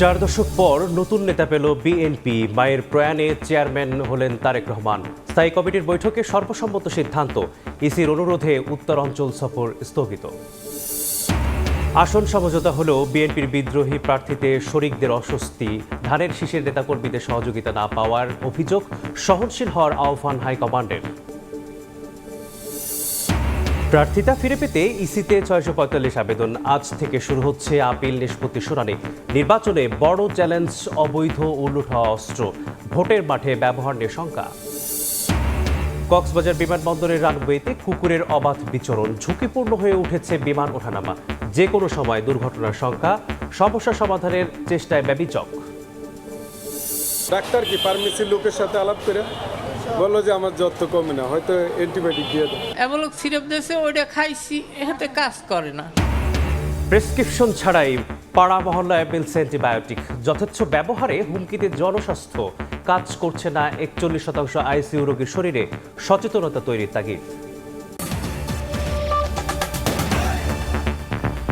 4 দশক পর নতুন নেতা পেল বিএনপি। মায়ের প্রয়াণে চেয়ারম্যান হলেন তারেক রহমান। স্থায়ী কমিটির বৈঠকে সর্বসম্মত সিদ্ধান্ত, ইসির অনুরোধে উত্তরাঞ্চল সফর স্থগিত। আসন সমঝোতা হলেও বিএনপির বিদ্রোহী প্রার্থীতে শরিকদের অস্বস্তি। ধানের শীষের নেতাকর্মীদের সহযোগিতা না পাওয়ার অভিযোগ, সহনশীল হওয়ার আহ্বান হাইকমান্ডের। প্রার্থিতা ফিরে পেতে ইসিতে 645 আবেদন। আজ থেকে শুরু হচ্ছে আপিল নিষ্পত্তি শুনানি। নির্বাচনে বড় চ্যালেঞ্জ অবৈধ উলুঠা অস্ত্র, ভোটের মাঠে ব্যবহার নিয়ে শঙ্কা। কক্সবাজার বিমানবন্দরের রানওয়েতে কুকুরের অবাধ বিচরণ, ঝুঁকিপূর্ণ হয়ে উঠেছে বিমান ওঠানামা। যে কোনো সময় দুর্ঘটনার শঙ্কা, সমস্যা সমাধানের চেষ্টায় ব্যবিচক। ডাক্তার কি ফার্মেসির লোকের সাথে আলাপ করে বললো যে আমার জ্বর তো কমে না, হয়তো অ্যান্টিবায়োটিক দিয়ে দেয়। এমনক সিরাপ দিয়েছে, ওইটা খাইছি, এতে কাজ করে না। প্রেসক্রিপশন ছাড়াই পাড়া মহল্লায় মিলছে অ্যান্টিবায়োটিক। যথেচ্ছ ব্যবহারে হুমকিতে জনস্বাস্থ্য। কাজ করছে না 41% আইসিইউ রোগীর শরীরে, সচেতনতা তৈরির তাগিদ।